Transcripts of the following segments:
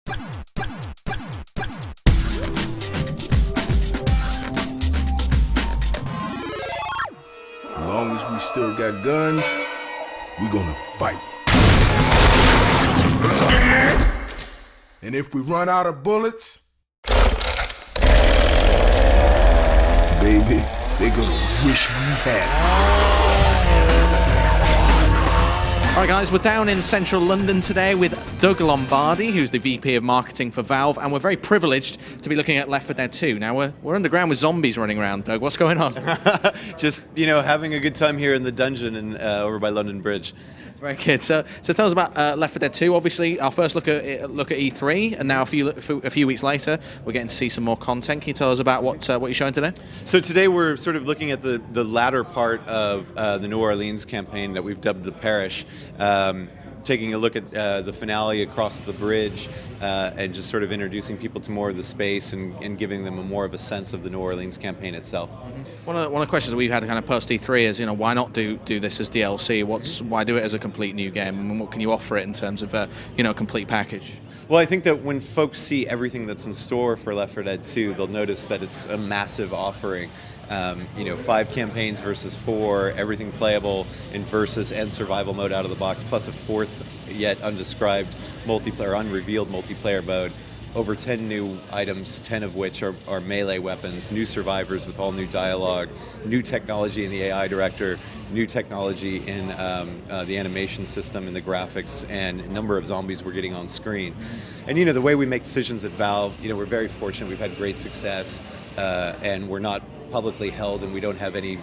As long as we still got guns, we gonna fight. And if we run out of bullets, baby, they gonna wish we had. All right, guys, we're down in central London today with Doug Lombardi, who's the VP of Marketing for Valve, and we're very privileged to be looking at Left 4 Dead 2. Now, we're underground with zombies running around, Doug. What's going on? Just, having a good time here in the dungeon and over by London Bridge. Very good. So tell us about Left 4 Dead 2. Obviously, our first look at E3, and now a few weeks later, we're getting to see some more content. Can you tell us about what you're showing today? So today we're sort of looking at the latter part of the New Orleans campaign that we've dubbed the Parish. Taking a look at the finale across the bridge and just sort of introducing people to more of the space and giving them more of a sense of the New Orleans campaign itself. One of the questions that we've had kind of post E3 is, why not do this as DLC? Why do it as a complete new game? And what can you offer it in terms of a complete package? Well, I think that when folks see everything that's in store for Left 4 Dead 2, they'll notice that it's a massive offering. 5 campaigns versus 4, everything playable in versus and survival mode out of the box, plus a 4th yet undescribed multiplayer, unrevealed multiplayer mode. Over 10 new items, 10 of which are melee weapons, new survivors with all new dialogue, new technology in the AI director, new technology in the animation system and the graphics, and a number of zombies we're getting on screen. And the way we make decisions at Valve, we're very fortunate. We've had great success, and we're not publicly held, and we don't have any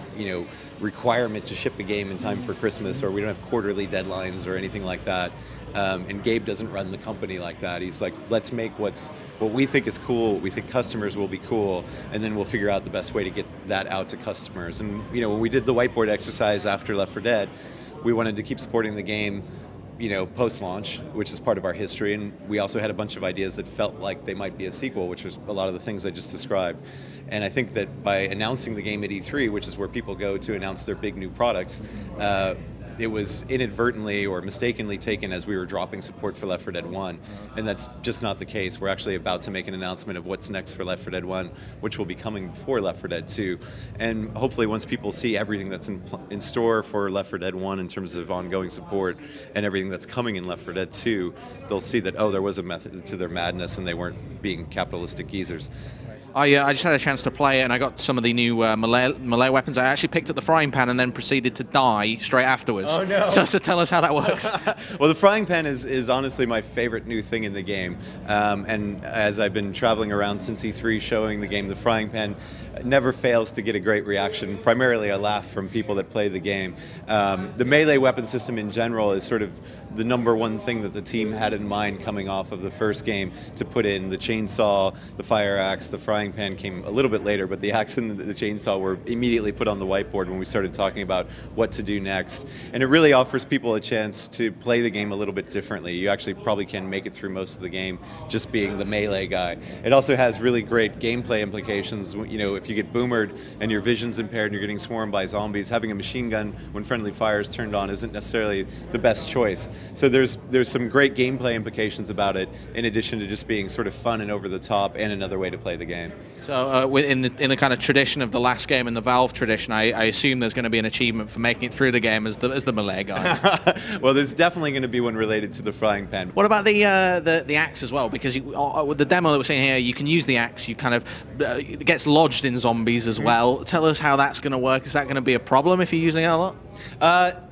requirement to ship a game in time for Christmas, or we don't have quarterly deadlines or anything like that. And Gabe doesn't run the company like that. He's like, let's make what we think is cool, what we think customers will be cool, and then we'll figure out the best way to get that out to customers. And when we did the whiteboard exercise after Left 4 Dead, we wanted to keep supporting the game post-launch, which is part of our history, and we also had a bunch of ideas that felt like they might be a sequel, which was a lot of the things I just described. And I think that by announcing the game at E3, which is where people go to announce their big new products, it was inadvertently or mistakenly taken as we were dropping support for Left 4 Dead 1, and that's just not the case. We're actually about to make an announcement of what's next for Left 4 Dead 1, which will be coming before Left 4 Dead 2. And hopefully once people see everything that's in store for Left 4 Dead 1 in terms of ongoing support and everything that's coming in Left 4 Dead 2, they'll see that, there was a method to their madness and they weren't being capitalistic geezers. I just had a chance to play it, and I got some of the new melee weapons. I actually picked up the frying pan and then proceeded to die straight afterwards. Oh, no. So tell us how that works. Well, the frying pan is honestly my favorite new thing in the game. And as I've been traveling around since E3 showing the game, the frying pan never fails to get a great reaction, primarily a laugh from people that play the game. The melee weapon system in general is sort of the number one thing that the team had in mind coming off of the first game to put in. The chainsaw, the fire axe, the frying pan came a little bit later, but the axe and the chainsaw were immediately put on the whiteboard when we started talking about what to do next. And it really offers people a chance to play the game a little bit differently. You actually probably can make it through most of the game just being the melee guy. It also has really great gameplay implications. If you get boomered and your vision's impaired and you're getting swarmed by zombies, having a machine gun when friendly fire is turned on isn't necessarily the best choice. So there's some great gameplay implications about it, in addition to just being sort of fun and over the top and another way to play the game. So in the kind of tradition of the last game in the Valve tradition, I assume there's going to be an achievement for making it through the game as the melee guy. Well, there's definitely going to be one related to the frying pan. What about the axe as well? Because with the demo that we're seeing here, you can use the axe. You kind of it gets lodged in zombies as well. Tell us how that's going to work. Is that going to be a problem if you're using it a lot?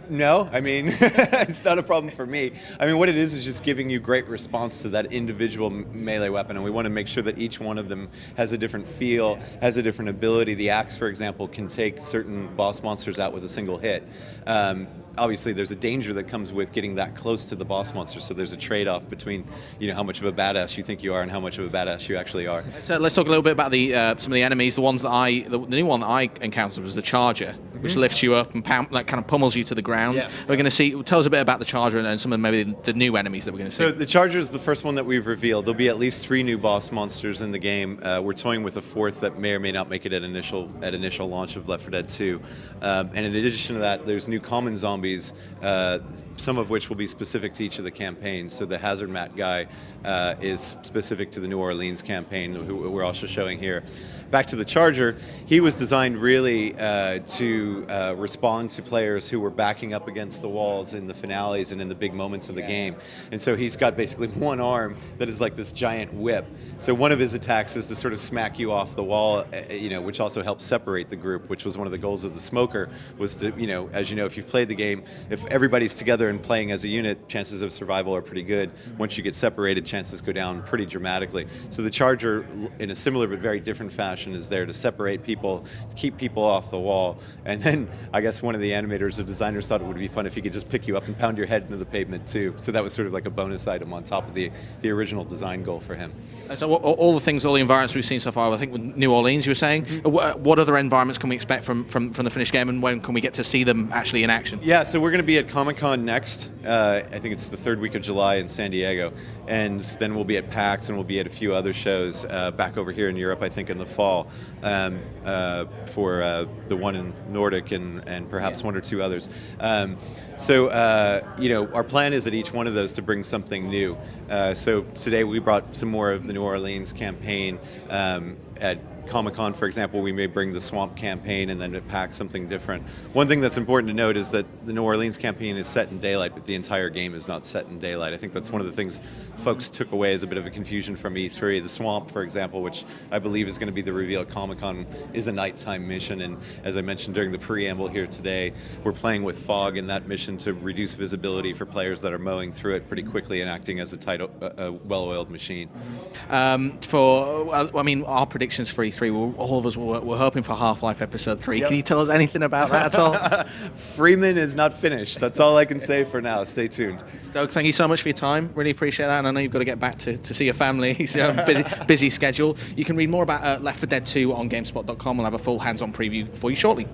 No, I mean, it's not a problem for me. I mean, what it is just giving you great response to that individual melee weapon, and we want to make sure that each one of them has a different feel, has a different ability. The axe, for example, can take certain boss monsters out with a single hit. Obviously, there's a danger that comes with getting that close to the boss monster, so there's a trade-off between how much of a badass you think you are and how much of a badass you actually are. So let's talk a little bit about some of the enemies. The new one that I encountered was the Charger. which lifts you up and like kind of pummels you to the ground. Yeah. We're going to see. Tell us a bit about the Charger and some of maybe the new enemies that we're going to see. So the Charger is the first one that we've revealed. There'll be at least 3 new boss monsters in the game. We're toying with a 4th that may or may not make it at initial launch of Left 4 Dead 2. And in addition to that, there's new common zombies, some of which will be specific to each of the campaigns. So the Hazard Mat guy is specific to the New Orleans campaign, who we're also showing here. Back to the Charger, he was designed really to respond to players who were backing up against the walls in the finales and in the big moments of the game. And so he's got basically one arm that is like this giant whip. So one of his attacks is to sort of smack you off the wall, which also helps separate the group, which was one of the goals of the Smoker, was to, as you know, if you've played the game, if everybody's together and playing as a unit, chances of survival are pretty good. Once you get separated, chances go down pretty dramatically. So the Charger, in a similar but very different fashion, is there to separate people, to keep people off the wall. And then I guess one of the animators or designers thought it would be fun if he could just pick you up and pound your head into the pavement too. So that was sort of like a bonus item on top of the original design goal for him. So all the environments we've seen so far, I think with New Orleans you were saying, what other environments can we expect from the finished game, and when can we get to see them actually in action? Yeah, so we're going to be at Comic-Con next. I think it's the 3rd week of July in San Diego. And then we'll be at PAX, and we'll be at a few other shows back over here in Europe, I think, in the fall. For the one in Nordic and perhaps 1 or 2 others. So our plan is at each one of those to bring something new. So today we brought some more of the New Orleans campaign. At Comic-Con, for example, we may bring the Swamp campaign, and then at PAX something different. One thing that's important to note is that the New Orleans campaign is set in daylight, but the entire game is not set in daylight. I think that's one of the things folks took away as a bit of a confusion from E3. The Swamp, for example, which I believe is going to be the reveal at Comic-Con, is a nighttime mission, and as I mentioned during the preamble here today, we're playing with fog in that mission to reduce visibility for players that are mowing through it pretty quickly and acting as a well-oiled machine. Our predictions for E3, all of us were hoping for Half-Life Episode 3. Yep. Can you tell us anything about that at all? Freeman is not finished. That's all I can say for now. Stay tuned. Doug, thank you so much for your time. Really appreciate that. And I know you've got to get back to see your family. It's a busy schedule. You can read more about Left 4 Dead 2 on GameSpot.com. We'll have a full hands-on preview for you shortly.